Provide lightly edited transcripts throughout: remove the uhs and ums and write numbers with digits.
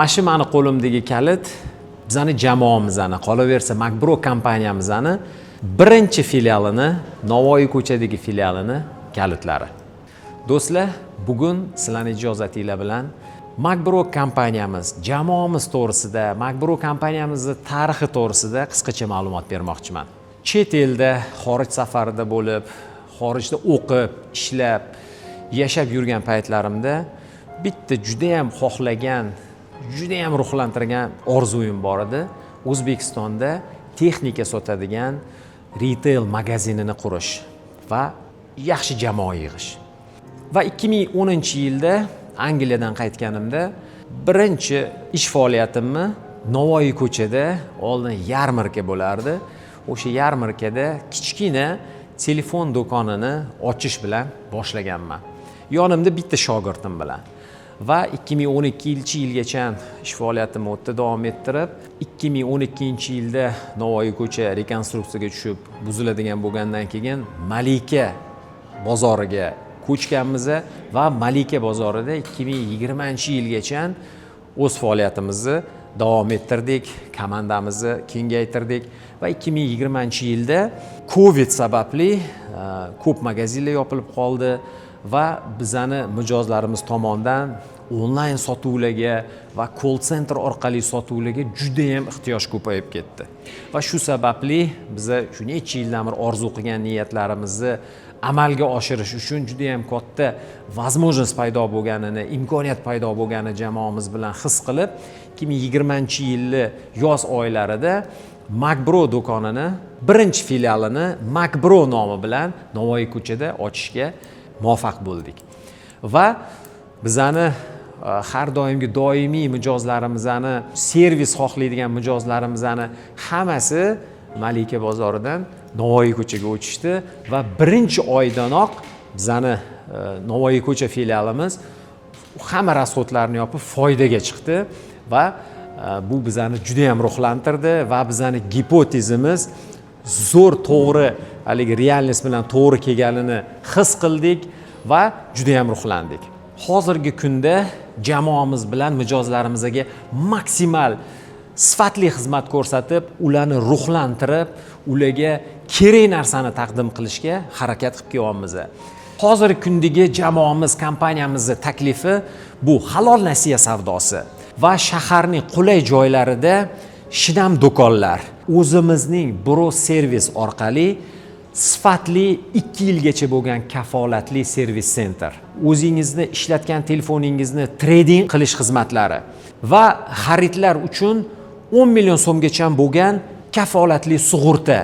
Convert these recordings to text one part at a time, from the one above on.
Mana shu meni qo'limdagi kalit bizning jamoamizni, qolaversa Makbro kompaniyamizni birinchi filialini, Navoiy ko'chadagi filialini kalitlari. Do'stlar, bugun sizlarning ijozatinglar bilan Makbro kompaniyamiz, jamoamiz to'g'risida, Makbro kompaniyamizning tarixi to'g'risida qisqacha ma'lumot bermoqchiman. Chet elda, xorij safarida bo'lib, xorijda o'qib, ishlab, yashab yurgan paytlarimda bitta juda ham xohlagan, juda ham ruhlantirgan orzuyim bor edi. O'zbekistonda texnika sotadigan retail magazinini qurish va yaxshi jamoa yig'ish. Va 2010-yilda Angliyadan qaytganimda birinchi ish faoliyatimni Navoiy ko'chada oldin yarmarka bo'lardi. O'sha yarmarkada kichkina telefon do'konini ochish bilan boshlaganman. Yonimda bitta shogirdim bilan. Va 2012-yilgacha ish faoliyatimni o'tda davom ettirib, 2012-yilda Navoiy ko'cha rekonstruksiyaga tushib, buziladigan bo'lgandan keyin Malika bozoriga ko'chganmiz va Malika bozorida 2020-yilgacha o'z faoliyatimizni davom ettirdik, komandamizni kengaytirdik va 2020-yilda Covid sababli ko'p magazinlar yopilib qoldi va bizani mijozlarimiz tomonidan onlayn sotuvlarga va call center orqali sotuvlarga juda ham ehtiyoj ko'payib ketdi. Va shu sababli biz shu necha yildan beri orzu qilgan niyatlarimizni amalga oshirish uchun juda ham katta возможность paydo bo'lganini, imkoniyat paydo bo'lganini jamoamiz bilan his qilib, 2020-yilning yoz oylarida Makbro do'konini birinchi filialini Makbro nomi bilan Navoiy ko'chada ochishga muvaffaq bo'ldik. Va bizani har doimgi doimiy mijozlarimizni, servis xohlaydigan mijozlarimizni hammasi Malika bozoridan Navoiy ko'chaga o'tishdi va birinchi oydanoq bizani Navoiy ko'cha filialimiz hamma rasxodlarni yopib foydaga chiqdi va bu bizani juda ham ruhlantirdi va bizani gipotezamiz zo'r to'g'ri, haligi realnost bilan to'g'ri kelganini his qildik va juda ham ruhlandik. Hozirgi kunda jamoamiz bilan mijozlarimizga maksimal sifatli xizmat ko'rsatib, ularni ruhlantirib, ularga kerak narsani taqdim qilishga harakat qilib kelyapmiz. Hozirgi kundagi jamoamiz, kompaniyamizning taklifi bu halol nasiya savdosi va shaharning qulay joylarida shinam do'konlar, o'zimizning Bro servis orqali sifatli 2 yilgacha bo'lgan kafolatli servis center, o'zingizni ishlatgan telefoningizni trading qilish xizmatlari va xaridlar uchun 10 million so'mgacha bo'lgan kafolatli sug'urta,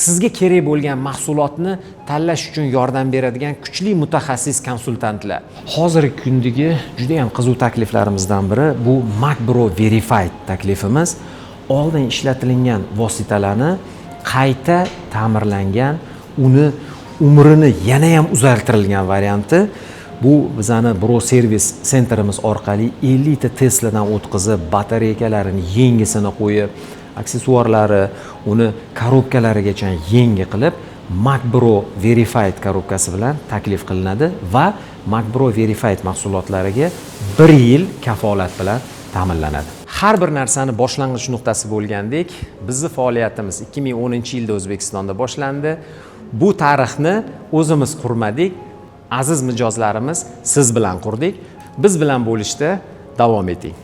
sizga kerak bo'lgan mahsulotni tanlash uchun yordam beradigan kuchli mutaxassis konsultantlar. Hozirgi kundagi juda ham qiziq takliflarimizdan biri bu Makbro Verified taklifimiz. Oldin ishlatilgan vositalarni qayta ta'mirlangan, uni umrini yana ham uzaytirilgan varianti. Bu bizani Bro servis sentrimiz orqali 50 ta Tesladan o'tkazib, batareykalarini yengisini qo'yib, aksessuarlari, uni korobkalarigacha yangi qilib, Makbro Verified korobkasi bilan taklif qilinadi va Makbro Verified mahsulotlariga 1 yil kafolat bilan ta'minlanadi. Har bir narsani boshlang'ich nuqtasi bo'lgandek, bizning faoliyatimiz 2010-yilda O'zbekistonda boshlandi. Bu tarixni o'zimiz qurmadik, aziz mijozlarimiz siz bilan qurdik. Biz bilan bo'lishda davom eting.